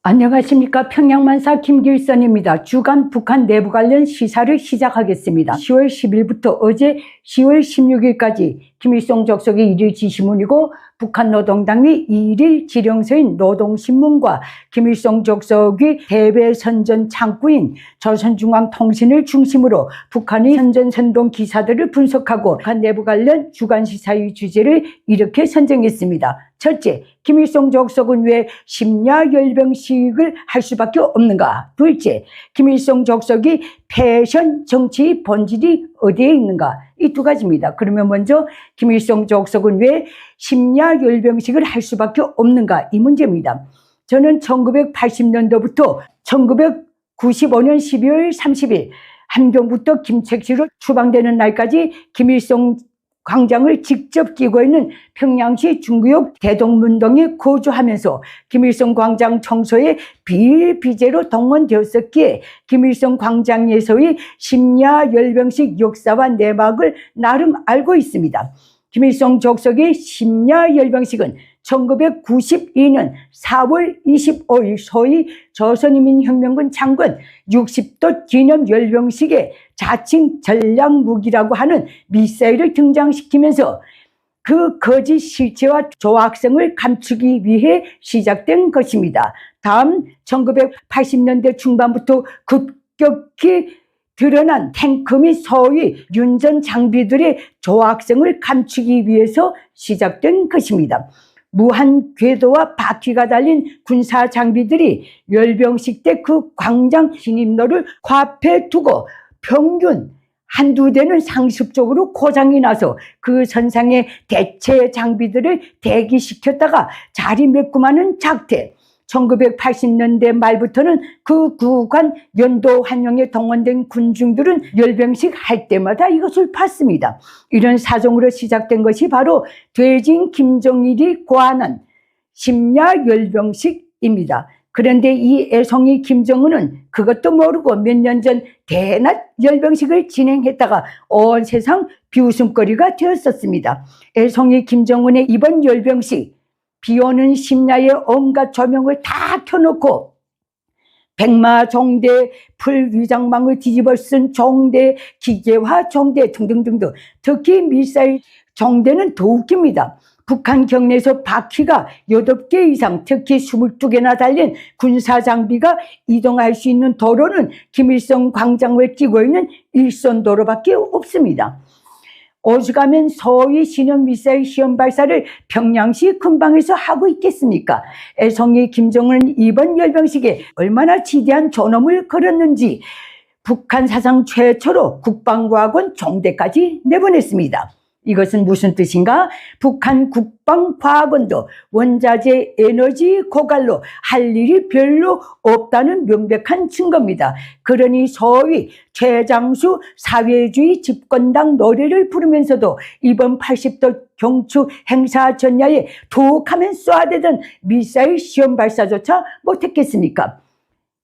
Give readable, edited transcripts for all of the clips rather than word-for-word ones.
안녕하십니까. 평양만사 김길선입니다. 주간 북한 내부 관련 시사를 시작하겠습니다. 10월 10일부터 어제 10월 16일까지 김일성 적석의 1일 지시문이고 북한 노동당의 2일 지령서인 노동신문과 김일성 적석의 대배선전 창구인 조선중앙통신을 중심으로 북한의 선전선동 기사들을 분석하고 북한 내부 관련 주간 시사의 주제를 이렇게 선정했습니다. 첫째, 김일성 적석은 왜 심야 열병식을 할 수밖에 없는가? 둘째, 김일성 적석이 패션 정치의 본질이 어디에 있는가? 이 두 가지입니다. 그러면 먼저 김일성 적석은 왜 심야 열병식을 할 수밖에 없는가? 이 문제입니다. 저는 1980년도부터 1995년 12월 30일 함경부터 김책시로 추방되는 날까지 김일성 광장을 직접 끼고 있는 평양시 중구역 대동문동에 거주하면서 김일성 광장 청소에 비일비재로 동원되었었기에 김일성 광장에서의 심야 열병식 역사와 내막을 나름 알고 있습니다. 김일성 적석의 심야 열병식은 1992년 4월 25일 소위 조선인민혁명군 장군 60도 기념 열병식에 자칭 전략무기라고 하는 미사일을 등장시키면서 그 거짓 실체와 조악성을 감추기 위해 시작된 것입니다. 다음 1980년대 중반부터 급격히 드러난 탱크 및 소위 윤전 장비들의 조악성을 감추기 위해서 시작된 것입니다. 무한 궤도와 바퀴가 달린 군사 장비들이 열병식 때 그 광장 진입로를 코앞에 두고 평균 한두 대는 상습적으로 고장이 나서 그 선상에 대체 장비들을 대기시켰다가 자리매김하는 작태. 1980년대 말부터는 그 구간 연도 환영에 동원된 군중들은 열병식 할 때마다 이것을 봤습니다. 이런 사정으로 시작된 것이 바로 퇴진 김정일이 고안한 심야 열병식입니다. 그런데 이 애송이 김정은은 그것도 모르고 몇 년 전 대낮 열병식을 진행했다가 온 세상 비웃음거리가 되었었습니다. 애송이 김정은의 이번 열병식, 비오는 심야에 온갖 조명을 다 켜놓고 백마종대, 풀위장망을 뒤집어 쓴 종대, 기계화 종대 등등등등, 특히 미사일 종대는 더 웃깁니다. 북한 경내에서 바퀴가 8개 이상, 특히 22개나 달린 군사장비가 이동할 수 있는 도로는 김일성 광장을 끼고 있는 일선도로밖에 없습니다. 오죽하면 소위 신형미사일 시험 발사를 평양시 근방에서 하고 있겠습니까? 애송이 김정은은 이번 열병식에 얼마나 지대한 존엄을 걸었는지 북한 사상 최초로 국방과학원 종대까지 내보냈습니다. 이것은 무슨 뜻인가? 북한 국방과학원도 원자재 에너지 고갈로 할 일이 별로 없다는 명백한 증거입니다. 그러니 소위 최장수 사회주의 집권당 노래를 부르면서도 이번 80도 경축 행사 전야에 툭하면 쏘아대던 미사일 시험 발사조차 못했겠습니까?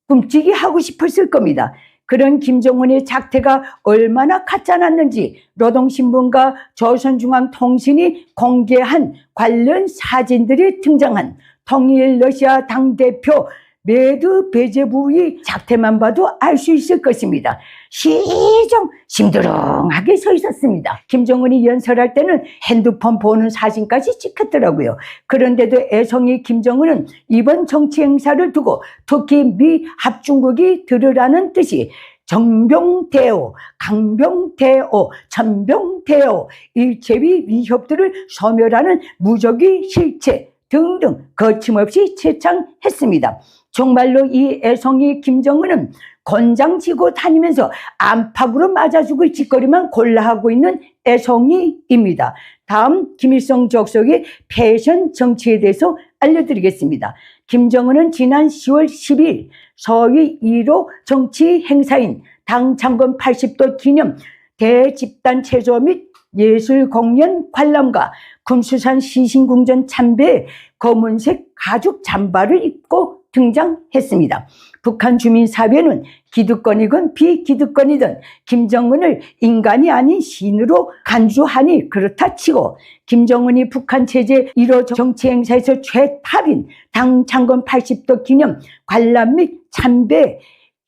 끔찍이 하고 싶었을 겁니다. 그런 김정은의 작태가 얼마나 가짜났는지 노동신문과 조선중앙통신이 공개한 관련 사진들이 등장한 통일 러시아 당대표 메드베제브의 작태만 봐도 알 수 있을 것입니다. 시정 심드렁하게 서 있었습니다. 김정은이 연설할 때는 핸드폰 보는 사진까지 찍혔더라고요. 그런데도 애송이 김정은은 이번 정치 행사를 두고 특히 미 합중국이 들으라는 뜻이 정병대오, 강병대오, 천병대오, 일체위 위협들을 소멸하는 무적의 실체 등등 거침없이 채창했습니다. 정말로 이 애송이 김정은은 곤장 지고 다니면서 안팎으로 맞아 죽을 짓거리만 골라하고 있는 애송이입니다. 다음 김일성 적석의 패션 정치에 대해서 알려드리겠습니다. 김정은은 지난 10월 10일 소위 1호 정치 행사인 당 창건 80도 기념 대집단 체조 및 예술 공연 관람과 금수산 시신궁전 참배에 검은색 가죽 잠바를 입고 등장했습니다. 북한 주민사회는 기득권이건 비기득권이든 김정은을 인간이 아닌 신으로 간주하니 그렇다 치고, 김정은이 북한 체제 1호 정치 행사에서 최탑인 당 창건 80도 기념 관람 및 참배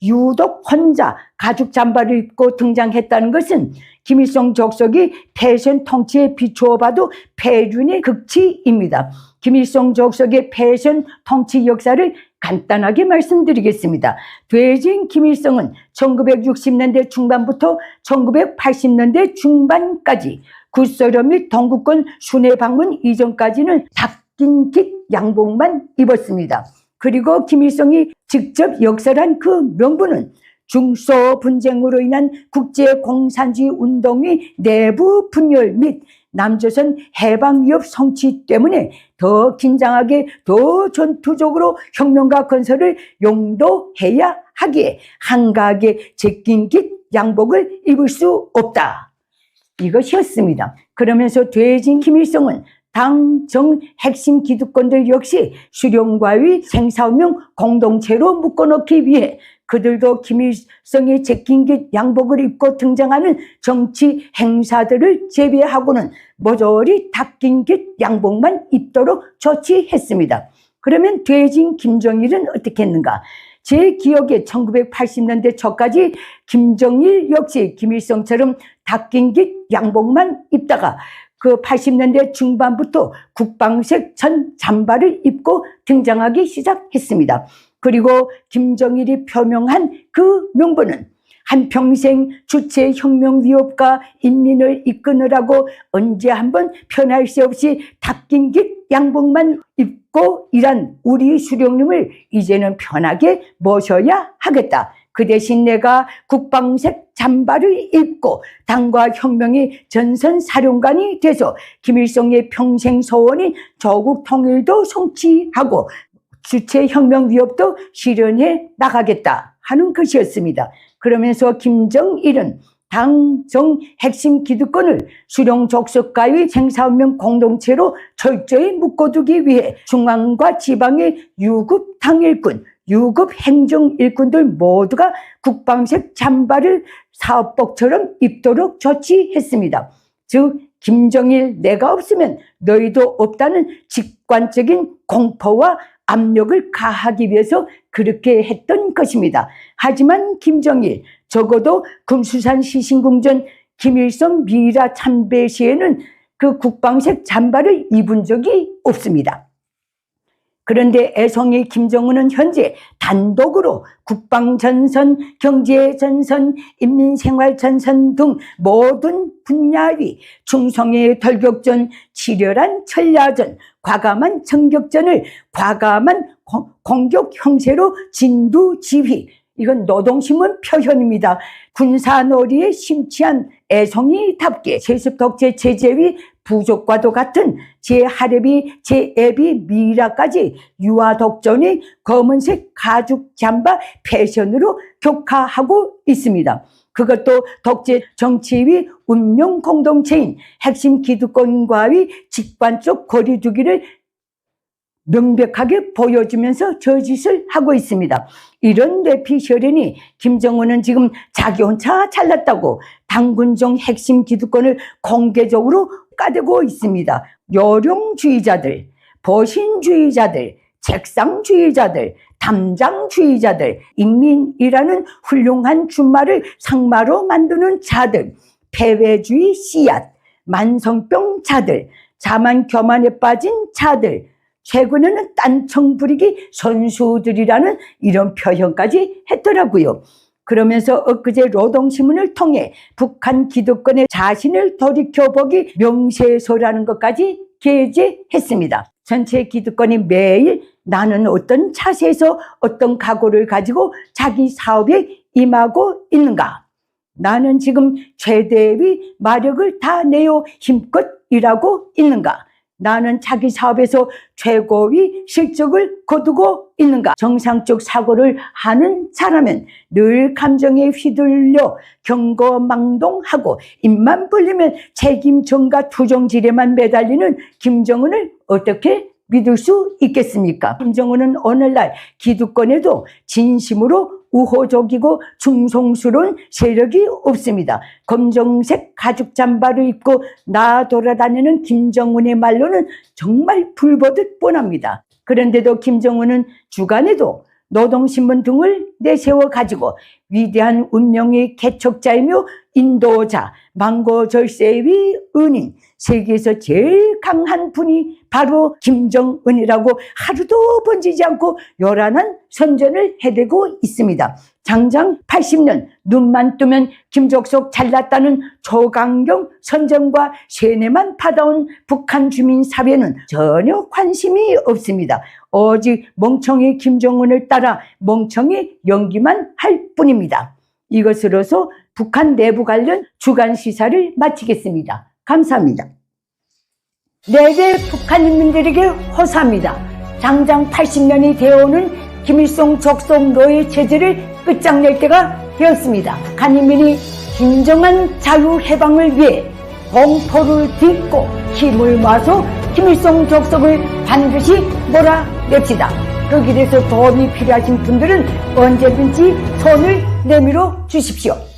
유독 혼자 가죽 잠바를 입고 등장했다는 것은 김일성 족속이 패션 통치에 비추어 봐도 패륜의 극치입니다. 김일성 족속의 패션 통치 역사를 간단하게 말씀드리겠습니다. 퇴진 김일성은 1960년대 중반부터 1980년대 중반까지 구소련 및 동구권 순회 방문 이전까지는 닦인 깃 양복만 입었습니다. 그리고 김일성이 직접 역설한 그 명분은 중소 분쟁으로 인한 국제공산주의 운동의 내부 분열 및 남조선 해방 위협 성취 때문에 더 긴장하게 더 전투적으로 혁명가 건설을 용도해야 하기에 한가하게 제낀 깃 양복을 입을 수 없다, 이것이었습니다. 그러면서 퇴진 김일성은 당, 정, 핵심 기득권들 역시 수령과의 생사운명 공동체로 묶어놓기 위해 그들도 김일성이 제낀 깃 양복을 입고 등장하는 정치 행사들을 제외하고는 모조리 닦인 깃 양복만 입도록 조치했습니다. 그러면 퇴진 김정일은 어떻게 했는가? 제 기억에 1980년대 초까지 김정일 역시 김일성처럼 닦인 깃 양복만 입다가 그 80년대 중반부터 국방색 전 잠바를 입고 등장하기 시작했습니다. 그리고 김정일이 표명한 그 명분은 한평생 주체 혁명 위협과 인민을 이끄느라고 언제 한번 편할 새 없이 닦인 깃 양복만 입고 일한 우리 수령님을 이제는 편하게 모셔야 하겠다. 그 대신 내가 국방색 잠바를 입고 당과 혁명의 전선사령관이 돼서 김일성의 평생 소원인 조국 통일도 성취하고 주체혁명 위협도 실현해 나가겠다 하는 것이었습니다. 그러면서 김정일은 당, 정, 핵심 기득권을 수령 족속과의 생사운명 공동체로 철저히 묶어두기 위해 중앙과 지방의 유급 당일군, 유급 행정일꾼들 모두가 국방색 잠바를 사업복처럼 입도록 조치했습니다. 즉 김정일 내가 없으면 너희도 없다는 직관적인 공포와 압력을 가하기 위해서 그렇게 했던 것입니다. 하지만 김정일 적어도 금수산 시신궁전 김일성 미이라 참배 시에는 그 국방색 잠바를 입은 적이 없습니다. 그런데 애송이 김정은은 현재 단독으로 국방전선, 경제전선, 인민생활전선 등 모든 분야의 충성의 돌격전, 치열한 전야전, 과감한 정격전을 과감한 공격 형세로 진두지휘, 이건 노동신문 표현입니다. 군사놀이에 심취한 애송이답게 세습 독재 체제의 부족과도 같은 제8회비, 제8비 미이라까지 유아독존이 검은색 가죽 잠바 패션으로 격화하고 있습니다. 그것도 독재 정치의 운명 공동체인 핵심 기득권과의 직관적 거리두기를 명백하게 보여주면서 저짓을 하고 있습니다. 이런 내피셜이니 김정은은 지금 자기 혼자 잘났다고 당군종 핵심 기득권을 공개적으로 까대고 있습니다. 요령주의자들, 보신주의자들, 책상주의자들, 담장주의자들, 인민이라는 훌륭한 준말을 상마로 만드는 자들, 패배주의 씨앗, 만성병자들, 자만 교만에 빠진 자들, 최근에는 딴청 부리기 선수들이라는 이런 표현까지 했더라고요. 그러면서 엊그제 노동신문을 통해 북한 기득권의 자신을 돌이켜보기 명세서라는 것까지 게재했습니다. 전체 기득권이 매일 나는 어떤 자세에서 어떤 각오를 가지고 자기 사업에 임하고 있는가? 나는 지금 최대의 마력을 다 내어 힘껏 일하고 있는가? 나는 자기 사업에서 최고의 실적을 거두고 있는가? 정상적 사고를 하는 사람은 늘 감정에 휘둘려 경거망동하고 입만 벌리면 책임 전가 투정질에만 매달리는 김정은을 어떻게 믿을 수 있겠습니까? 김정은은 오늘날 기득권에도 진심으로 우호적이고 충성스러운 세력이 없습니다. 검정색 가죽 잠바를 입고 돌아다니는 김정은의 말로는 정말 불보듯 뻔합니다. 그런데도 김정은은 주간에도 노동신문 등을 내세워 가지고 위대한 운명의 개척자이며 인도자, 망고절세의 은인, 세계에서 제일 강한 분이 바로 김정은이라고 하루도 번지지 않고 요란한 선전을 해대고 있습니다. 장장 80년 눈만 뜨면 김족석 잘났다는 초강경 선전과 세뇌만 받아온 북한 주민 사회는 전혀 관심이 없습니다. 오직 멍청이 김정은을 따라 멍청이 연기만 할 뿐입니다. 이것으로서 북한 내부 관련 주간 시사를 마치겠습니다. 감사합니다. 내외 북한 인민들에게 호소합니다. 장장 80년이 되어오는 김일성 적성 노예 체제를 끝장낼 때가 되었습니다. 북한 인민이 진정한 자유해방을 위해 공포를 딛고 힘을 모아서 김일성 적성을 반드시 몰아냅시다. 그 길에서 도움이 필요하신 분들은 언제든지 손을 내밀어 주십시오.